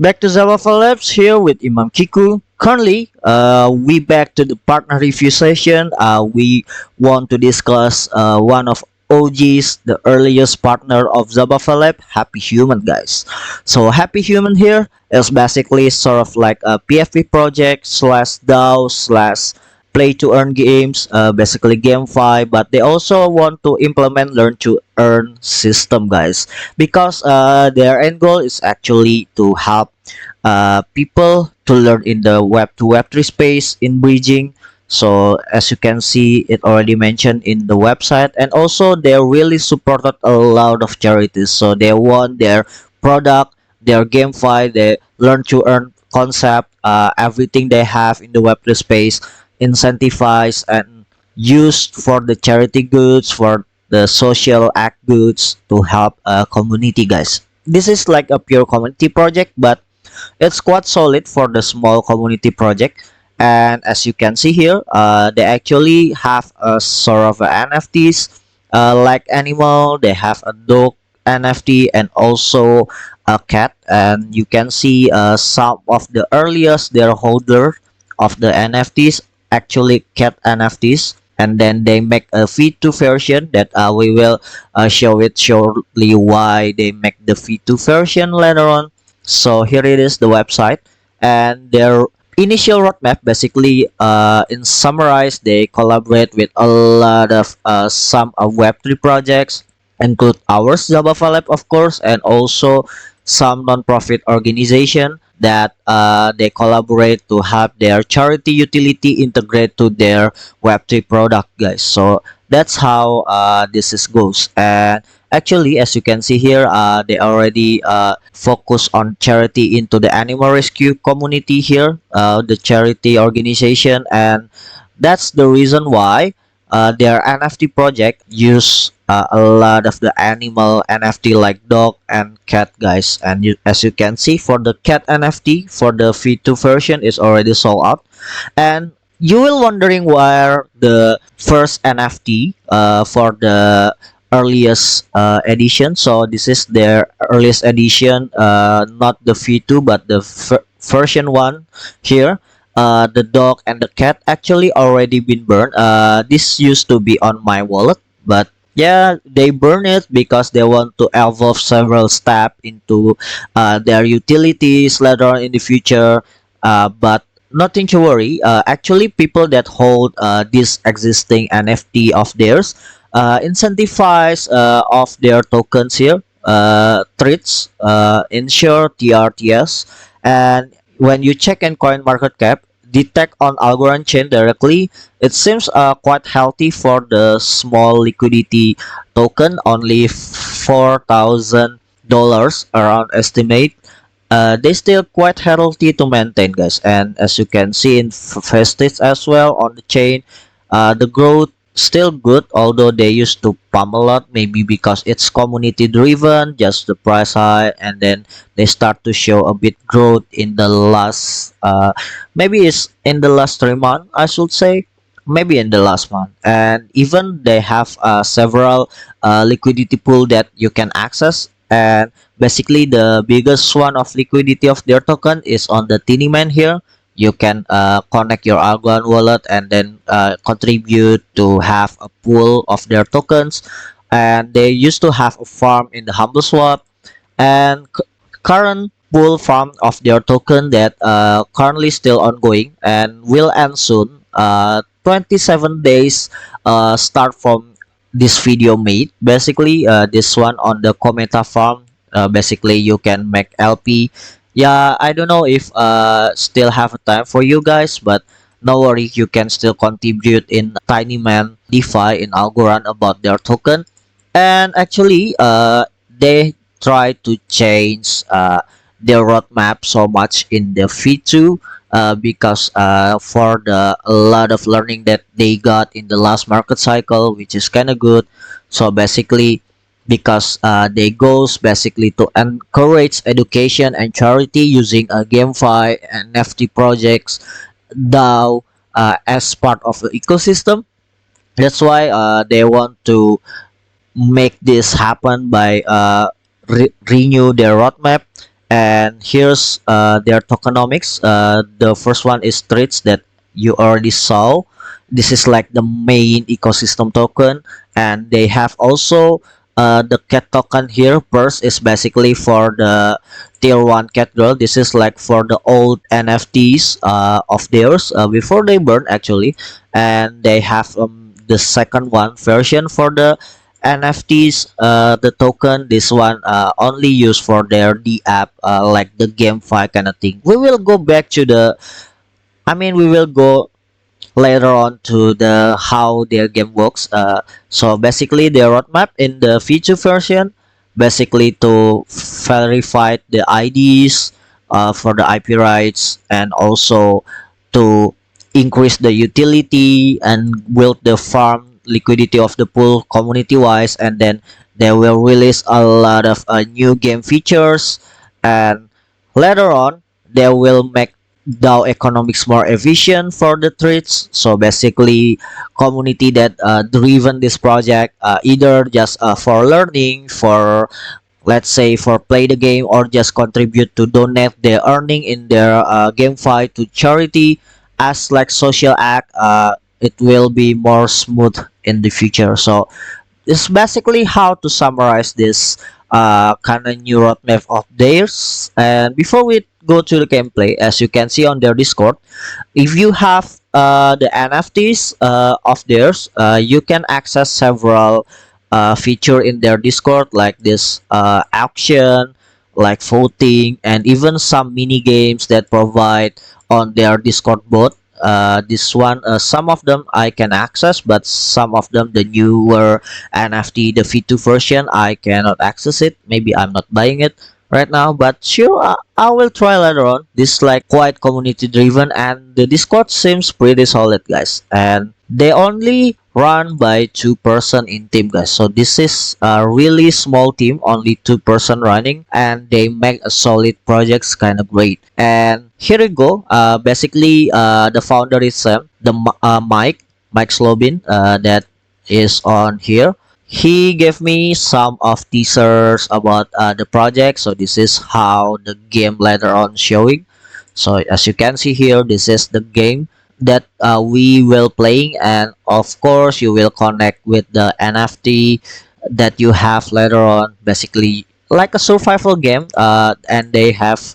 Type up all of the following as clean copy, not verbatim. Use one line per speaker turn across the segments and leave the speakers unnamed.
Back to Zabava Labs here with Imam Kiku. Currently, we back to the partner review session. We want to discuss one of OG's, the earliest partner of Zabava Lab, Happy Human, guys. So Happy Human here is basically sort of like a PFP project slash DAO slash play to earn games, basically GameFi, but they also want to implement learn to earn system, guys, because their end goal is actually to help people to learn in the web to web3 space in bridging. So as you can see, it already mentioned in the website, and also they really supported a lot of charities. So they want their product, their GameFi, they learn to earn concept, everything they have in the web3 space incentivized and used for the charity goods, for the social act goods to help a community, guys. This is like a pure community project, but it's quite solid for the small community project. And as you can see here, they actually have a sort of a NFTs, like animal. They have a dog NFT and also a cat. And you can see some of the earliest their holder of the NFTs actually cat NFTs. And then they make a V2 version that we will show it shortly why they make the V2 version later on. So here it is, the website, and their initial roadmap. Basically, in summarize, they collaborate with a lot of some Web3 projects, include ours, Zabava Lab, of course, and also some non-profit organization that they collaborate to have their charity utility integrate to their Web3 product, guys. So that's how this is goes. And actually, as you can see here, they already focus on charity into the animal rescue community here, the charity organization, and that's the reason why their NFT project use a lot of the animal NFT like dog and cat, guys. And as you can see, for the cat NFT for the V2 version is already sold out. And you will wondering where the first NFT for the earliest edition. So this is their earliest edition, not the V2 but the version 1 here. The dog and the cat actually already been burned. This used to be on my wallet, but yeah, they burn it because they want to evolve several steps into their utilities later on in the future. But nothing to worry. Actually, people that hold this existing NFT of theirs incentivize of their tokens here, treats, insure, TRTS, and when you check in coin market cap, detect on Algorand chain directly, it seems quite healthy for the small liquidity token, only $4,000 around estimate. They still quite healthy to maintain, guys. And as you can see in Festive as well on the chain, the growth still good, although they used to pump a lot, maybe because it's community driven, just the price high, and then they start to show a bit growth in the last maybe it's in the last 3 months, I should say, maybe in the last month. And even they have several liquidity pool that you can access. And basically the biggest one of liquidity of their token is on the tiny man here. You can connect your Algorand wallet and then contribute to have a pool of their tokens. And they used to have a farm in the Humble Swap, and current pool farm of their token that currently still ongoing and will end soon. 27 days start from this video made. Basically, this one on the Cometa farm. Basically, you can make LP. Yeah, I don't know if still have a time for you guys, but no worry, you can still contribute in Tiny Man DeFi in Algorand about their token. And actually they try to change their roadmap so much in the V2 because for the a lot of learning that they got in the last market cycle, which is kind of good. So basically, because they goes basically to encourage education and charity using GameFi and NFT projects, DAO, as part of the ecosystem. That's why they want to make this happen by renew their roadmap. And here's their tokenomics. The first one is treats that you already saw. This is like the main ecosystem token, and they have also the cat token here. First is basically for the tier 1 cat girl. This is like for the old NFTs of theirs before they burn actually. And they have the second one version for the NFTs, the token, this one only used for their D app, like the GameFi kind of thing. We will go back to we will go later on to the how their game works. So basically, their roadmap in the future version, basically to verify the IDs for the IP rights, and also to increase the utility and build the farm liquidity of the pool community wise, and then they will release a lot of new game features, and later on they will make DAO economics more efficient for the treats. So basically, community that driven this project, either just for learning, for let's say for play the game, or just contribute to donate their earning in their GameFi to charity as like social act, it will be more smooth in the future. So it's basically how to summarize this kind of new roadmap of theirs. And before we go to the gameplay, as you can see on their Discord, if you have the NFTs of theirs, you can access several feature in their Discord, like this auction, like voting, and even some mini games that provide on their Discord bot. This one, some of them I can access, but some of them, the newer NFT, the V2 version, I cannot access it. Maybe I'm not buying it right now, but sure, I will try later on. This is like quite community driven, and the Discord seems pretty solid, guys. And they only run by 2 person in team, guys. So this is a really small team, only 2 person running, and they make a solid projects kind of great. And here we go. Basically, the founder is the Mike Slobin, that is on here. He gave me some of teasers about the project. So this is how the game later on showing. So as you can see here, this is the game that we will playing, and of course you will connect with the NFT that you have later on. Basically like a survival game, and they have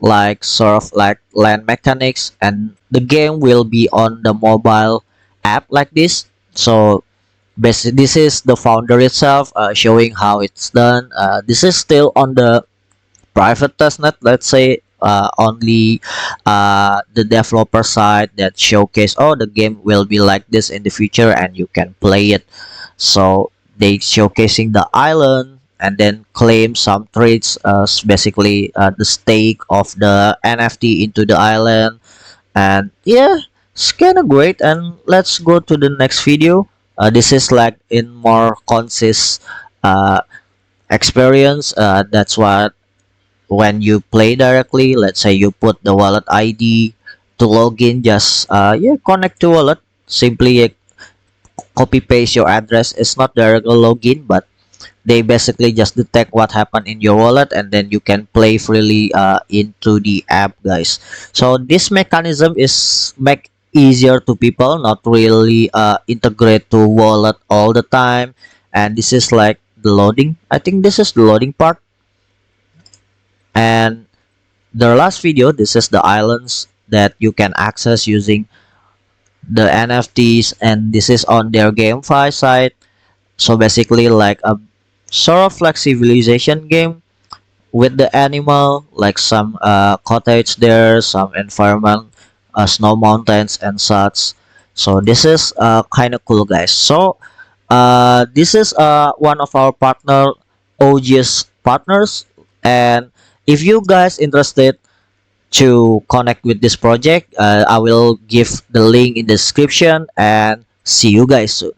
like sort of like land mechanics, and the game will be on the mobile app like this. So basically this is the founder itself, showing how it's done. This is still on the private testnet, let's say, only the developer side that showcase, oh, the game will be like this in the future and you can play it. So they showcasing the island, and then claim some traits, basically the stake of the NFT into the island. And yeah, it's kind of great. And let's go to the next video. This is like in more consist uh, experience. That's what when you play directly, let's say you put the wallet ID to log in, just yeah, connect to wallet, simply copy paste your address. It's not directly login, but they basically just detect what happened in your wallet, and then you can play freely into the app, guys. So this mechanism is make easier to people, not really integrate to wallet all the time. And this is like the loading, I think this is the loading part. And the last video, this is the islands that you can access using the NFTs, and this is on their GameFi site. So basically like a sort of like civilization game with the animal, like some cottage there, some environment, snow mountains and such. So this is kind of cool, guys. So this is one of our partner OGS partners, and if you guys interested to connect with this project, I will give the link in the description, and see you guys soon.